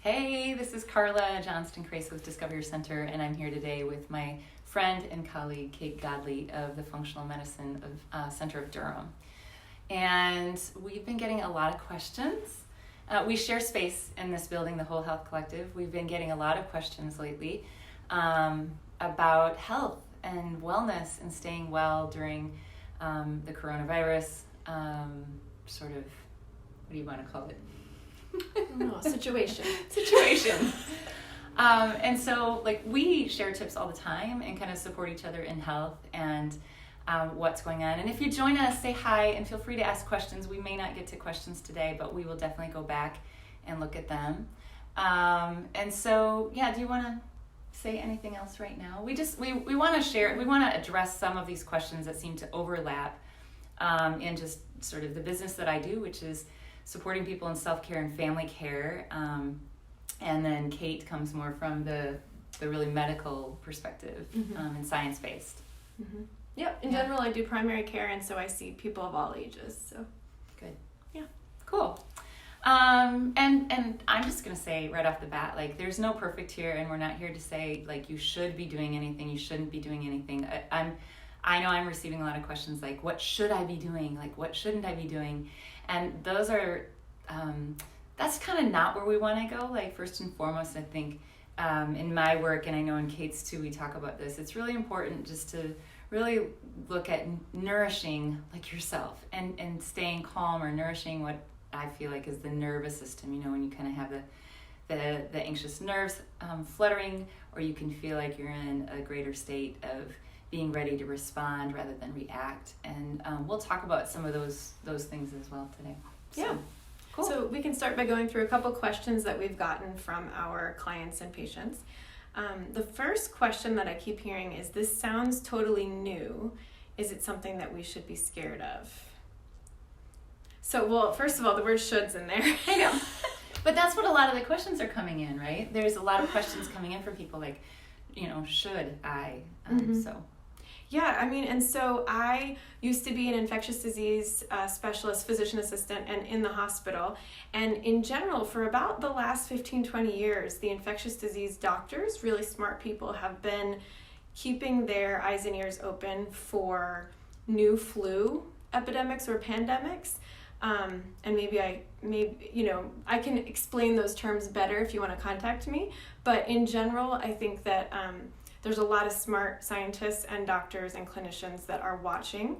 Hey, this is Karla Johnston Crace with Discover Your Center, and I'm here today with my friend and colleague, Kate Godley of the Functional Medicine Center of Durham. And we've been getting a lot of questions. We share space in this building, the Whole Health Collective. We've been getting a lot of questions lately about health and wellness and staying well during the coronavirus, sort of, what do you want to call it? Situation. And so we share tips all the time and kind of support each other in health and what's going on. And if you join us, say hi and feel free to ask questions. We may not get to questions today, but we will definitely go back and look at them. And so, do you want to say anything else right now? We want to share, we want to address some of these questions that seem to overlap in just sort of the business that I do, which is supporting people in self-care and family care. And then Kate comes more from the really medical perspective and science-based. Mm-hmm. Yep. In general, I do primary care, and so I see people of all ages. So good. Yeah. Cool. And I'm just going to say right off the bat, there's no perfect here, and we're not here to say, you should be doing anything, you shouldn't be doing anything. I know I'm receiving a lot of questions like, what should I be doing? What shouldn't I be doing? And those are, that's kind of not where we want to go. First and foremost, I think in my work, and I know in Kate's too, we talk about this, it's really important just to really look at nourishing yourself and staying calm, or nourishing what I feel like is the nervous system. When you kind of have the anxious nerves fluttering, or you can feel like you're in a greater state of being ready to respond rather than react. And we'll talk about some of those things as well today. So, yeah. Cool. So we can start by going through a couple questions that we've gotten from our clients and patients. The first question that I keep hearing is, this sounds totally new. Is it something that we should be scared of? So, well, first of all, the word should's in there. I know. But that's what a lot of the questions are coming in, right? There's a lot of questions coming in from people should I? So. Yeah, and so I used to be an infectious disease specialist, physician assistant, and in the hospital. And in general, for about the last 15, 20 years, the infectious disease doctors, really smart people, have been keeping their eyes and ears open for new flu epidemics or pandemics. And maybe I can explain those terms better if you want to contact me. But in general, I think that there's a lot of smart scientists and doctors and clinicians that are watching.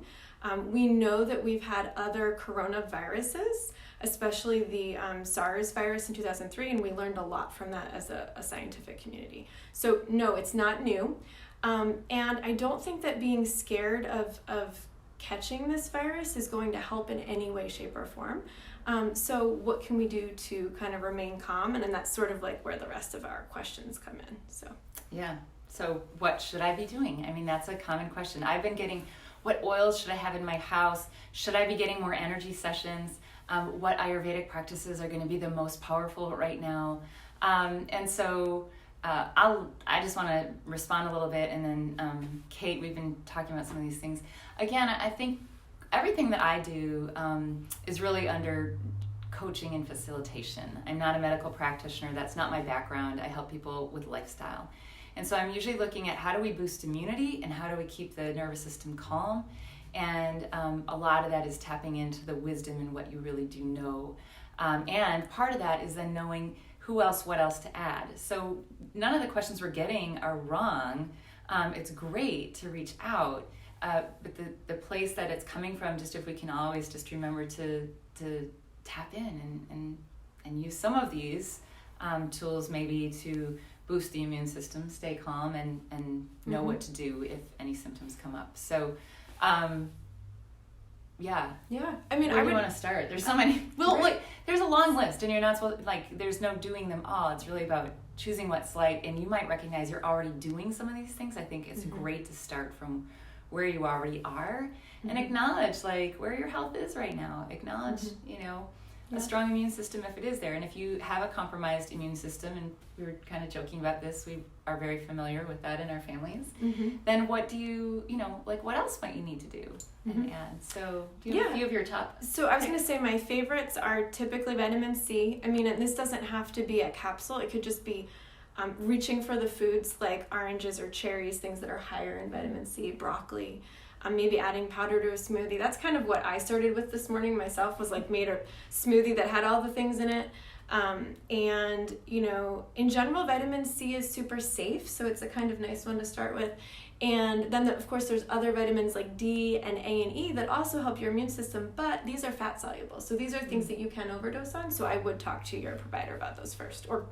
We know that we've had other coronaviruses, especially the SARS virus in 2003, and we learned a lot from that as a scientific community. So no, it's not new. And I don't think that being scared of catching this virus is going to help in any way, shape, or form. So what can we do to kind of remain calm? And then that's sort of where the rest of our questions come in. So yeah. So what should I be doing? That's a common question. I've been getting, what oils should I have in my house? Should I be getting more energy sessions? What Ayurvedic practices are going to be the most powerful right now? And so I just want to respond a little bit, and then Kate, we've been talking about some of these things. Again, I think everything that I do is really under coaching and facilitation. I'm not a medical practitioner. That's not my background. I help people with lifestyle. And so I'm usually looking at how do we boost immunity and how do we keep the nervous system calm. And a lot of that is tapping into the wisdom and what you really do know. And part of that is then knowing who else, what else to add. So none of the questions we're getting are wrong. It's great to reach out. But the place that it's coming from, just if we can always just remember to tap in and use some of these tools maybe to boost the immune system, stay calm, and know what to do if any symptoms come up. So, yeah. I mean, where do you want to start? There's so many. Well, right. There's a long list, and you're not supposed there's no doing them all. It's really about choosing what's light, and you might recognize you're already doing some of these things. I think it's great to start from where you already are and acknowledge where your health is right now. Acknowledge, a strong immune system if it is there. And if you have a compromised immune system, and we were kind of joking about this, we are very familiar with that in our families, then what do you, like what else might you need to do and add? So do you have a few of your top? So I was going to say my favorites are typically vitamin C. I mean, and this doesn't have to be a capsule. It could just be reaching for the foods like oranges or cherries, things that are higher in vitamin C, broccoli. Maybe adding powder to a smoothie. That's kind of what I started with this morning myself, was like made a smoothie that had all the things in it. And, in general, vitamin C is super safe, so it's a kind of nice one to start with. And then, of course, there's other vitamins like D and A and E that also help your immune system, but these are fat soluble. So these are things that you can overdose on, so I would talk to your provider about those first, or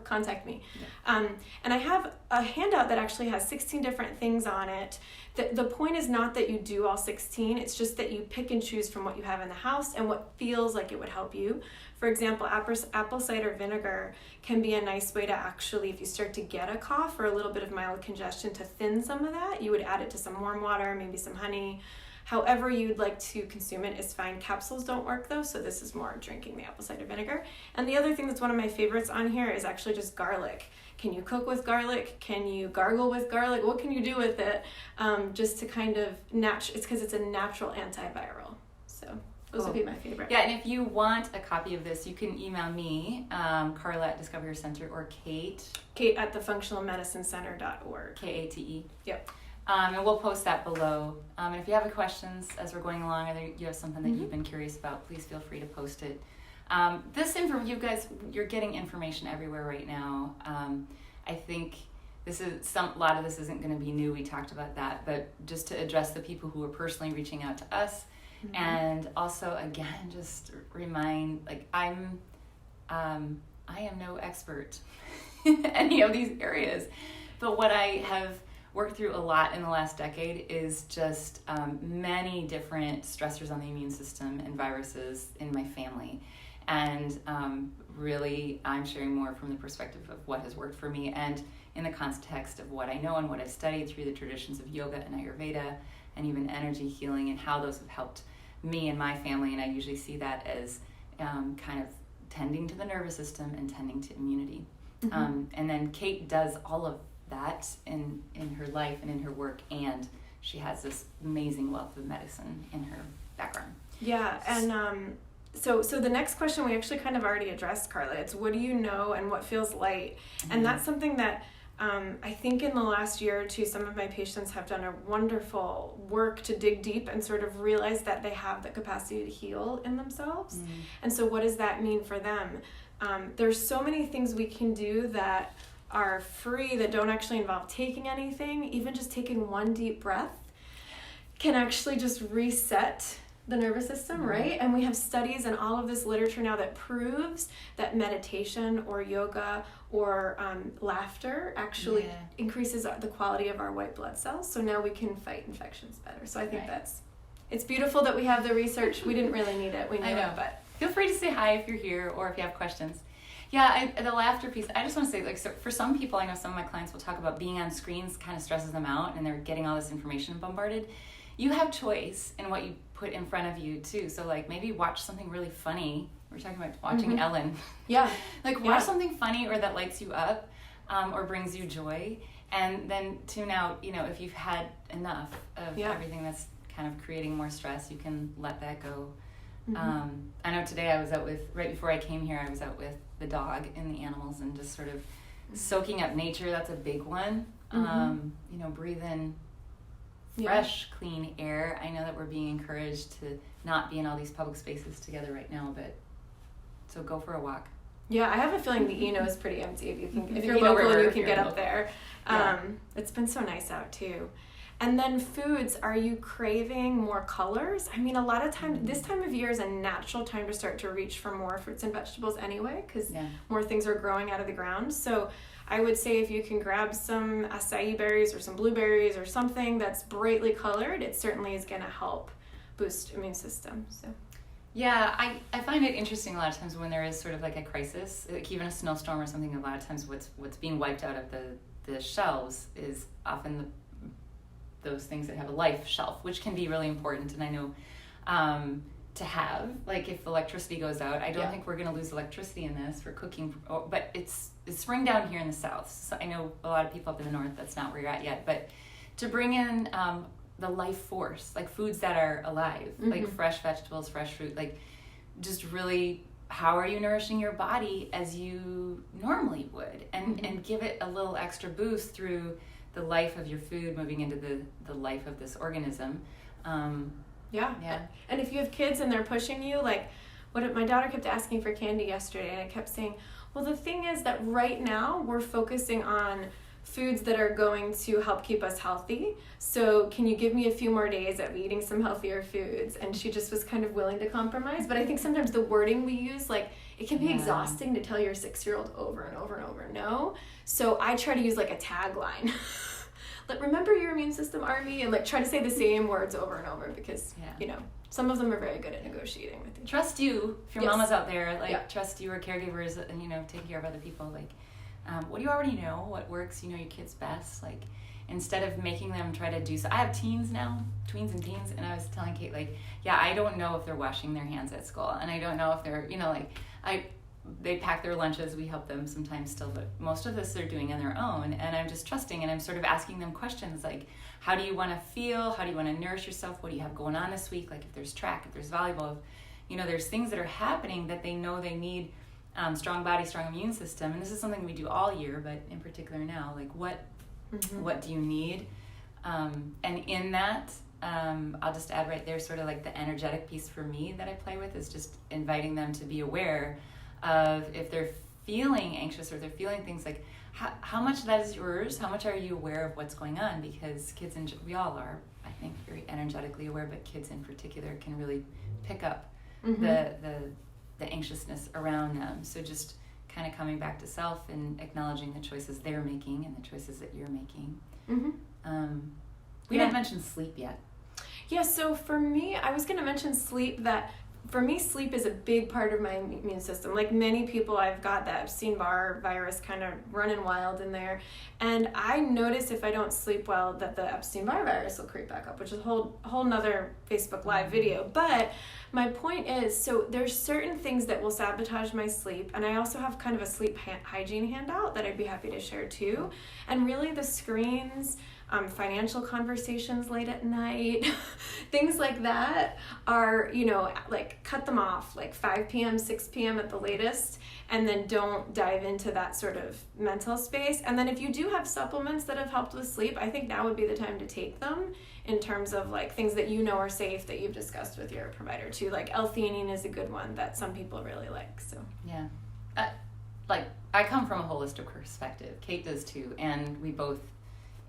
contact me. Yeah. And I have a handout that actually has 16 different things on it. The point is not that you do all 16, it's just that you pick and choose from what you have in the house and what feels like it would help you. For example, apple cider vinegar can be a nice way to actually, if you start to get a cough or a little bit of mild congestion, to thin some of that. You would add it to some warm water, maybe some honey. However you'd like to consume it is fine. Capsules don't work though, so this is more drinking the apple cider vinegar. And the other thing that's one of my favorites on here is actually just garlic. Can you cook with garlic? Can you gargle with garlic? What can you do with it? Just to kind of it's because it's a natural antiviral. So those would be my favorite. Yeah, and if you want a copy of this, you can email me, Karla at Discover Your Center, or Kate at thefunctionalmedicinecenter.org. Kate. Yep. And we'll post that below. And if you have any questions as we're going along, or you have something that you've been curious about, please feel free to post it. This info, you guys, you're getting information everywhere right now. I think this is a lot of this isn't going to be new. We talked about that, but just to address the people who are personally reaching out to us, and also again, just remind, like I am no expert in any of these areas, but what I have worked through a lot in the last decade is just many different stressors on the immune system and viruses in my family. And really, I'm sharing more from the perspective of what has worked for me, and in the context of what I know and what I've studied through the traditions of yoga and Ayurveda, and even energy healing, and how those have helped me and my family. And I usually see that as kind of tending to the nervous system and tending to immunity. And then Kate does all of that in her life and in her work, and she has this amazing wealth of medicine in her background. Yeah, and so the next question we actually kind of already addressed, Karla. It's what do you know and what feels light? And that's something that I think in the last year or two, some of my patients have done a wonderful work to dig deep and sort of realize that they have the capacity to heal in themselves. And so what does that mean for them? There's so many things we can do that are free, that don't actually involve taking anything. Even just taking one deep breath can actually just reset the nervous system, right? And we have studies and all of this literature now that proves that meditation or yoga or laughter actually increases the quality of our white blood cells. So now we can fight infections better. So I think it's beautiful that we have the research. We didn't really need it. We knew it, but feel free to say hi if you're here, or if you have questions. Yeah, the laughter piece, I just want to say, like, so for some people, I know some of my clients will talk about being on screens kind of stresses them out, and they're getting all this information bombarded. You have choice in what you put in front of you too. So like maybe watch something really funny. We're talking about watching Ellen. Yeah. Like watch something funny or that lights you up, or brings you joy, and then tune out, if you've had enough of everything that's kind of creating more stress, you can let that go. I know today I was out right before I came here, I was out with the dog and the animals, and just sort of soaking up nature. That's a big one. Breathe in fresh, clean air. I know that we're being encouraged to not be in all these public spaces together right now, but so go for a walk. Yeah, I have a feeling the Eno is pretty empty. If you're local and you can get up there. It's been so nice out too. And then foods, are you craving more colors? I mean, a lot of times, this time of year is a natural time to start to reach for more fruits and vegetables anyway, because more things are growing out of the ground. So I would say if you can grab some acai berries or some blueberries or something that's brightly colored, it certainly is going to help boost immune system. So. Yeah, I find it interesting a lot of times when there is sort of like a crisis, like even a snowstorm or something. A lot of times what's being wiped out of the shelves is often those things that have a life shelf, which can be really important. And I know to have. Like if electricity goes out, I don't Yeah. think we're going to lose electricity in this for cooking. But it's spring down here in the south. So I know a lot of people up in the north, that's not where you're at yet. But to bring in the life force, like foods that are alive, like fresh vegetables, fresh fruit, like just really, how are you nourishing your body as you normally would, and give it a little extra boost through the life of your food moving into the life of this organism. Yeah. And if you have kids and they're pushing you, like my daughter kept asking for candy yesterday, and I kept saying, well, the thing is that right now we're focusing on foods that are going to help keep us healthy. So can you give me a few more days of eating some healthier foods? And she just was kind of willing to compromise. But I think sometimes the wording we use, like, it can be exhausting to tell your 6-year-old over and over and over no. So I try to use like a tagline. Like, remember your immune system, Army, and like try to say the same words over and over, because you know, some of them are very good at negotiating with you. Trust you. If your mama's out there, like, Yeah. trust you, or caregivers, and, you know, taking care of other people. Like, what do you already know? What works? You know your kids best. Like, instead of making them try to do so. I have teens now, tweens and teens, and I was telling Kate, like, yeah, I don't know if they're washing their hands at school, and I don't know if they're, you know, like, they pack their lunches, we help them sometimes still, but most of this they're doing on their own, and I'm just trusting, and I'm sort of asking them questions like, how do you want to feel? How do you want to nourish yourself? What do you have going on this week? Like, if there's track, if there's volleyball, if, you know, there's things that are happening that they know they need. Strong body, strong immune system, and this is something we do all year, but in particular now, like what do you need? And in that, I'll just add right there, sort of like the energetic piece for me that I play with is just inviting them to be aware of if they're feeling anxious or they're feeling things, like how much of that is yours, how much are you aware of what's going on, because kids, we all are, I think, very energetically aware, but kids in particular can really pick up the anxiousness around them. So just kind of coming back to self and acknowledging the choices they're making and the choices that you're making. We didn't mention sleep yet. Yeah, so for me, I was going to mention sleep, that for me, sleep is a big part of my immune system. Like many people, I've got that Epstein-Barr virus kind of running wild in there. And I notice if I don't sleep well that the Epstein-Barr virus will creep back up, which is a whole nother Facebook Live video. But my point is, so there's certain things that will sabotage my sleep. And I also have kind of a sleep hygiene handout that I'd be happy to share too. And really the screens, financial conversations late at night, things like that are, you know, like cut them off like 5 p.m., 6 p.m. at the latest, and then don't dive into that sort of mental space. And then if you do have supplements that have helped with sleep, I think now would be the time to take them, in terms of like things that you know are safe that you've discussed with your provider too. Like L-theanine is a good one that some people really like. So yeah, like I come from a holistic perspective. Kate does too, and we both,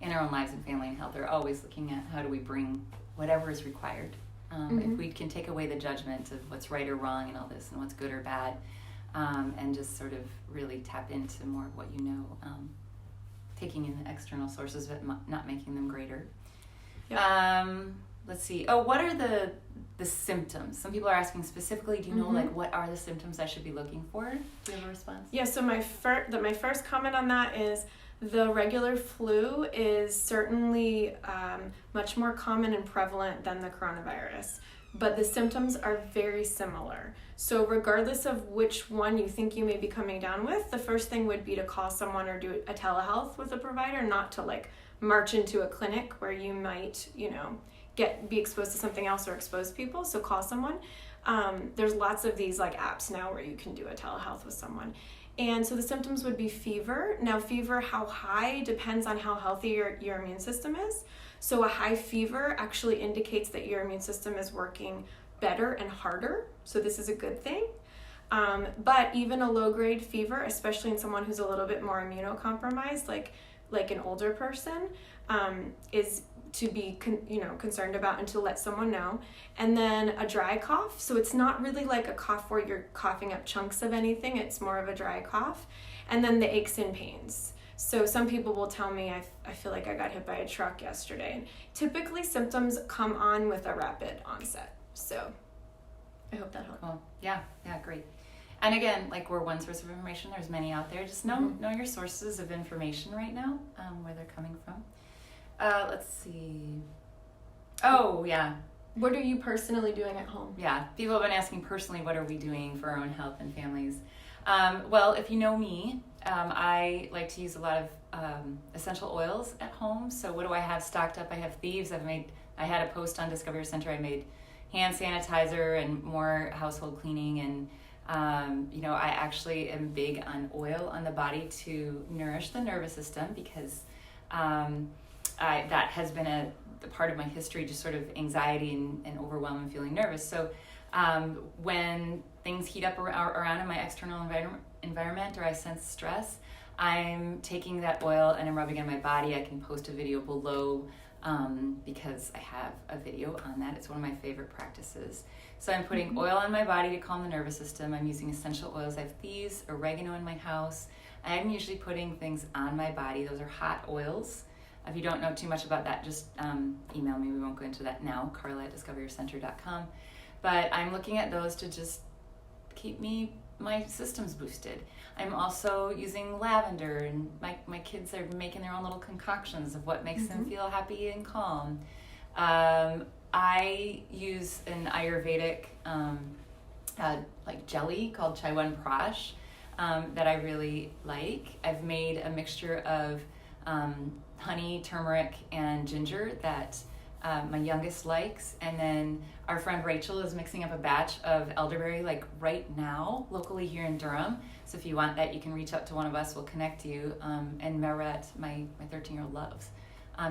in our own lives and family and health, are always looking at how do we bring whatever is required. If we can take away the judgment of what's right or wrong and all this, and what's good or bad, and just sort of really tap into more of what you know, taking in the external sources but not making them greater. Yep. Let's see. Oh, what are the symptoms? Some people are asking specifically, do you know like what are the symptoms I should be looking for? Do you have a response? Yeah, so my first comment on that is, the regular flu is certainly much more common and prevalent than the coronavirus, but the symptoms are very similar. So regardless of which one you think you may be coming down with, the first thing would be to call someone or do a telehealth with a provider, not to like march into a clinic where you might, you know, be exposed to something else or expose people. So call someone. There's lots of these like apps now where you can do a telehealth with someone. And so the symptoms would be fever. Now fever, how high, depends on how healthy your immune system is. So a high fever actually indicates that your immune system is working better and harder. So this is a good thing. But even a low-grade fever, especially in someone who's a little bit more immunocompromised, like an older person, is to be concerned about and to let someone know. And then a dry cough, so it's not really like a cough where you're coughing up chunks of anything, it's more of a dry cough. And then the aches and pains. So some people will tell me, I feel like I got hit by a truck yesterday. And typically symptoms come on with a rapid onset. So I hope that helps. Cool. Yeah, great. And again, like we're one source of information, there's many out there. Just know your sources of information right now, where they're coming from. Let's see. Oh, yeah. What are you personally doing at home? Yeah, people have been asking personally, what are we doing for our own health and families? Well, if you know me, I like to use a lot of essential oils at home. So what do I have stocked up? I have thieves. I had a post on Discover Your Center. I made hand sanitizer and more household cleaning. And, I actually am big on oil on the body to nourish the nervous system because that has been a part of my history, just sort of anxiety and overwhelm and feeling nervous. So when things heat up around in my external environment or I sense stress, I'm taking that oil and I'm rubbing it on my body. I can post a video below because I have a video on that. It's one of my favorite practices. So I'm putting oil on my body to calm the nervous system. I'm using essential oils. I have thieves, oregano in my house. I'm usually putting things on my body. Those are hot oils. If you don't know too much about that, just email me. We won't go into that now, Karla@discoveryourcenter.com. But I'm looking at those to just keep my systems boosted. I'm also using lavender, and my kids are making their own little concoctions of what makes them feel happy and calm. I use an Ayurvedic jelly called Chyawanprash that I really like. I've made a mixture of honey, turmeric, and ginger that my youngest likes, and then our friend Rachel is mixing up a batch of elderberry right now locally here in Durham. So if you want that, you can reach out to one of us. We'll connect you. And Meret, my 13-year-old, loves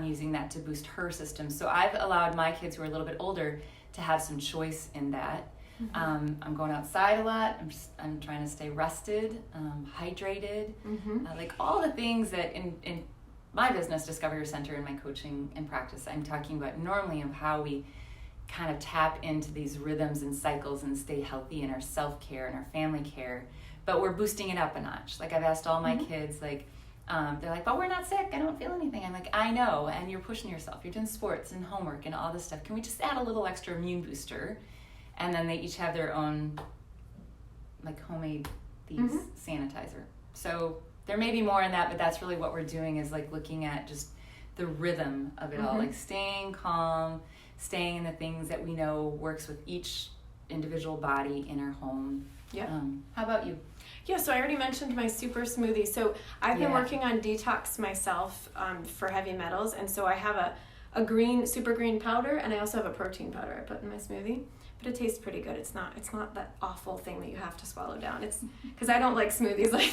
using that to boost her system. So I've allowed my kids who are a little bit older to have some choice in that. I'm going outside a lot. I'm trying to stay rested, hydrated, like all the things that in my business, Discover Your Center, and my coaching and practice, I'm talking about normally of how we kind of tap into these rhythms and cycles and stay healthy in our self-care and our family care, but we're boosting it up a notch. I've asked all my kids, they're like, but we're not sick, I don't feel anything. I'm like, I know, and you're pushing yourself, you're doing sports and homework and all this stuff. Can we just add a little extra immune booster? And then they each have their own homemade sanitizer. So there may be more in that, but that's really what we're doing is looking at just the rhythm of it all, staying calm, staying in the things that we know works with each individual body in our home. Yeah. How about you? Yeah, so I already mentioned my super smoothie. So I've been working on detox myself for heavy metals, and so I have a super green powder, and I also have a protein powder I put in my smoothie. But it tastes pretty good. It's not that awful thing that you have to swallow down. It's because I don't like smoothies like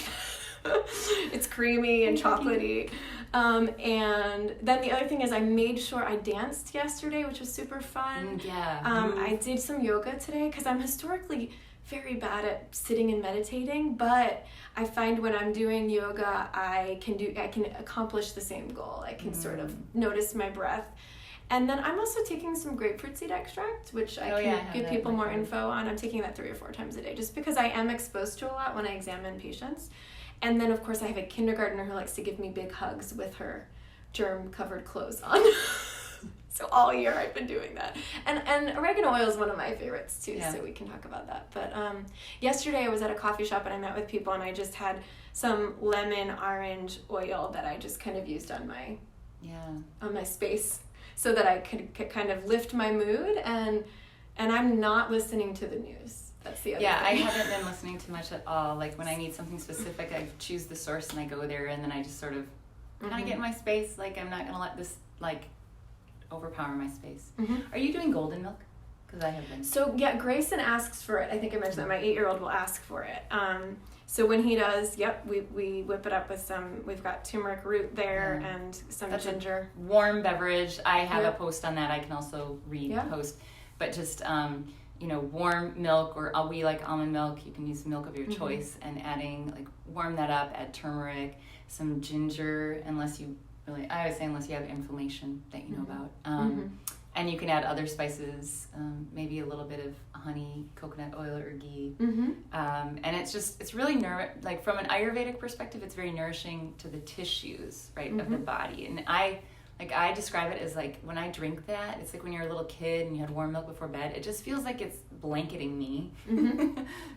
that. It's creamy and chocolatey. And then the other thing is I made sure I danced yesterday, which was super fun. I did some yoga today because I'm historically very bad at sitting and meditating, but I find when I'm doing yoga, I can accomplish the same goal. I can sort of notice my breath. And then I'm also taking some grapefruit seed extract, which I can give people more info on. I'm taking that 3 or 4 times a day just because I am exposed to a lot when I examine patients. And then, of course, I have a kindergartner who likes to give me big hugs with her germ-covered clothes on. So all year I've been doing that. And oregano oil is one of my favorites, too, so we can talk about that. But yesterday I was at a coffee shop and I met with people, and I just had some lemon orange oil that I just kind of used on my space, so that I could kind of lift my mood, and I'm not listening to the news. That's the other thing. I haven't been listening to much at all. When I need something specific, I choose the source and I go there, and then I just sort of kind of get in my space. I'm not going to let this overpower my space. Are you doing golden milk? Because I have been. So Grayson asks for it. I think I mentioned that my 8-year-old will ask for it. So when he does, we whip it up with we've got turmeric root there and some ginger. Warm beverage. I have a post on that. I can also post. But just, warm milk, or we like almond milk. You can use milk of your choice, and adding, warm that up, add turmeric, some ginger, I always say unless you have inflammation that you know about. And you can add other spices, maybe a little bit of honey, coconut oil, or ghee. And it's really, from an Ayurvedic perspective, it's very nourishing to the tissues, of the body. And I describe it as when I drink that, it's like when you're a little kid and you had warm milk before bed. It just feels like it's blanketing me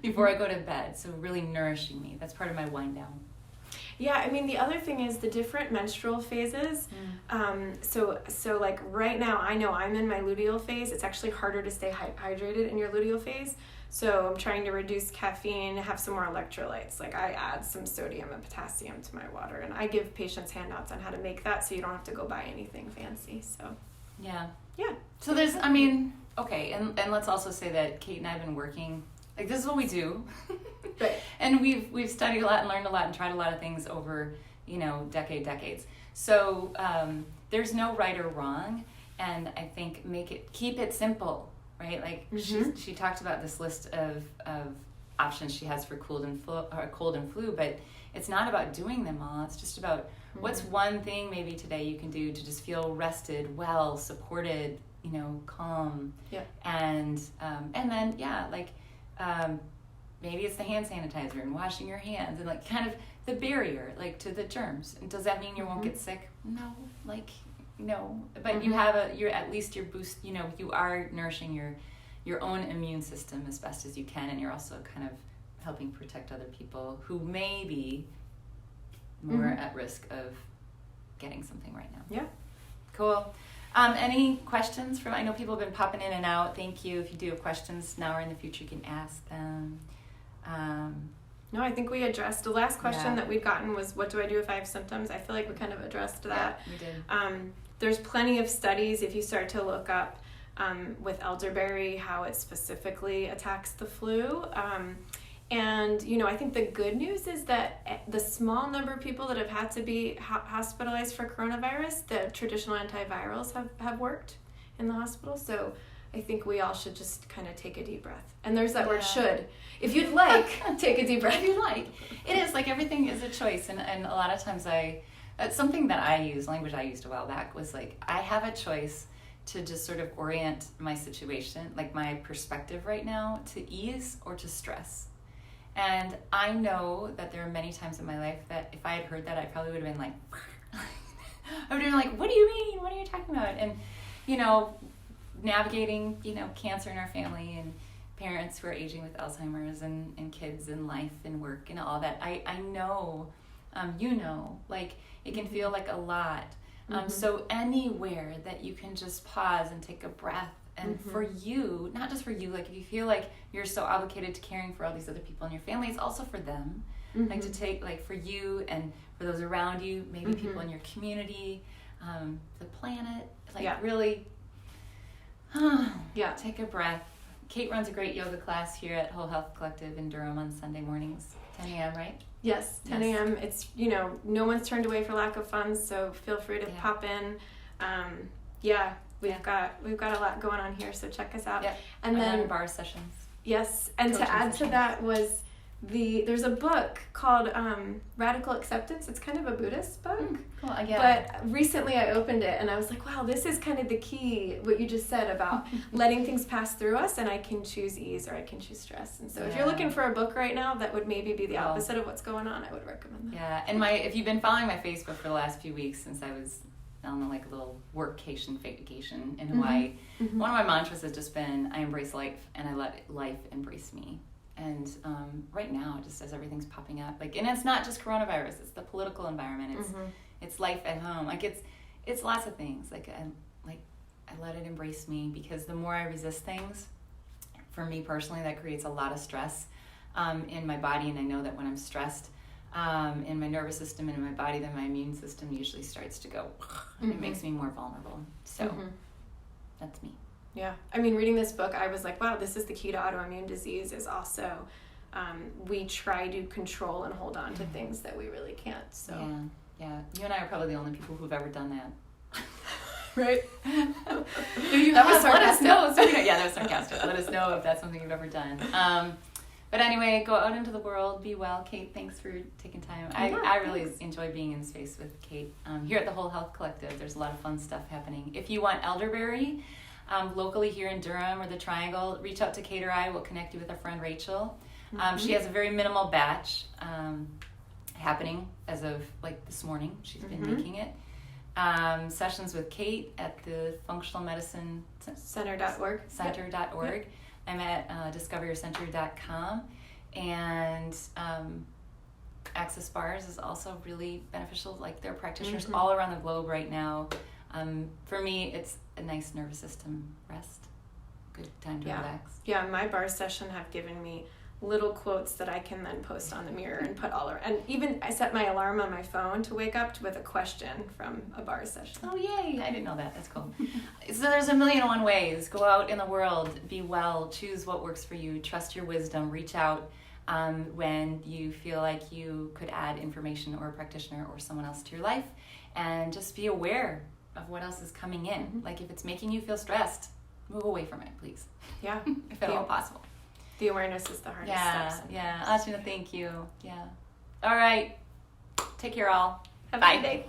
before I go to bed. So really nourishing me. That's part of my wind down. Yeah, I mean, the other thing is the different menstrual phases. So like right now, I know I'm in my luteal phase. It's actually harder to stay hydrated in your luteal phase. So I'm trying to reduce caffeine, have some more electrolytes. Like I add some sodium and potassium to my water, and I give patients handouts on how to make that so you don't have to go buy anything fancy. So yeah. So there's, I mean, okay, and let's also say that Kate and I have been working, like this is what we do. Right. And we've studied a lot and learned a lot and tried a lot of things over, decades. So there's no right or wrong, and I think keep it simple, right? Like she talked about this list of options she has for cold and flu, but it's not about doing them all. It's just about what's one thing maybe today you can do to just feel rested, well, supported, calm. Yeah. And then maybe it's the hand sanitizer and washing your hands and like kind of the barrier like to the germs. And does that mean you won't get sick? No, no. But you're at least your boost. You are nourishing your own immune system as best as you can, and you're also kind of helping protect other people who may be more at risk of getting something right now. Yeah. Cool. Any questions I know people have been popping in and out. Thank you. If you do have questions now or in the future, you can ask them. No, I think we addressed the last question that we'd gotten was, what do I do if I have symptoms? I feel like we kind of addressed that. Yeah, we did. There's plenty of studies if you start to look up with elderberry how it specifically attacks the flu. And, I think the good news is that the small number of people that have had to be hospitalized for coronavirus, the traditional antivirals have worked in the hospital. So I think we all should just kind of take a deep breath. And there's that word should. If you'd like, take a deep breath. If you'd like. It is, like everything is a choice. And a lot of times that's something that language I used a while back was like, I have a choice to just sort of orient my situation, like my perspective right now, to ease or to stress. And I know that there are many times in my life that if I had heard that, I probably would have been like, I would have been like, what do you mean? What are you talking about? And, navigating, cancer in our family and parents who are aging with Alzheimer's and kids and life and work and all that. I know, like it can feel like a lot. So anywhere that you can just pause and take a breath. And for you, not just for you, like if you feel like you're so obligated to caring for all these other people in your family, it's also for them. Like to take, like for you and for those around you, maybe people in your community, the planet, really take a breath. Kate runs a great yoga class here at Whole Health Collective in Durham on Sunday mornings, 10 a.m., right? Yes, 10 a.m. It's, no one's turned away for lack of funds, so feel free to pop in. We've got a lot going on here, so check us out. Yeah. And then bar sessions. Yes, and to add to that was there's a book called Radical Acceptance. It's kind of a Buddhist book. Cool. Yeah. But recently I opened it and I was like, wow, this is kind of the key, what you just said about letting things pass through us, and I can choose ease or I can choose stress. And so if you're looking for a book right now that would maybe be the opposite of what's going on, I would recommend that. Yeah, and if you've been following my Facebook for the last few weeks since I was on a little workcation vacation in Hawaii, one of my mantras has just been, I embrace life and I let life embrace me. And right now, just as everything's popping up, and it's not just coronavirus, it's the political environment, it's life at home, it's lots of things. I let it embrace me, because the more I resist things, for me personally, that creates a lot of stress in my body. And I know that when I'm stressed in my nervous system and in my body, then my immune system usually starts to go, and it makes me more vulnerable. So that's me. Yeah. I mean, reading this book, I was like, wow, this is the key to autoimmune disease, is also we try to control and hold on to things that we really can't. So yeah. You and I are probably the only people who've ever done that. Right? That was sarcastic. Let us know. That was sarcastic. Let us know if that's something you've ever done. But anyway, go out into the world, be well. Kate, thanks for taking time. I really enjoy being in space with Kate. Here at the Whole Health Collective, there's a lot of fun stuff happening. If you want elderberry, locally here in Durham or the Triangle, reach out to Kate or I. We'll connect you with our friend Rachel. She has a very minimal batch happening as of this morning. She's been making it. Sessions with Kate at the Functional Medicine Center.org. access bars is also really beneficial. Like there are practitioners all around the globe right now. For me, it's a nice nervous system rest. Good time to relax. Yeah, my bar session have given me little quotes that I can then post on the mirror and put all around. And even I set my alarm on my phone to wake up with a question from a bar session. Oh, yay. I didn't know that. That's cool. So there's 1,000,001 ways. Go out in the world, be well, choose what works for you, trust your wisdom, reach out when you feel like you could add information or a practitioner or someone else to your life, and just be aware of what else is coming in. Like if it's making you feel stressed, move away from it, please. Yeah. If at all possible. The awareness is the hardest steps. Yeah. Ashwina, thank you. Yeah. All right. Take care, all. Have Bye. a good day.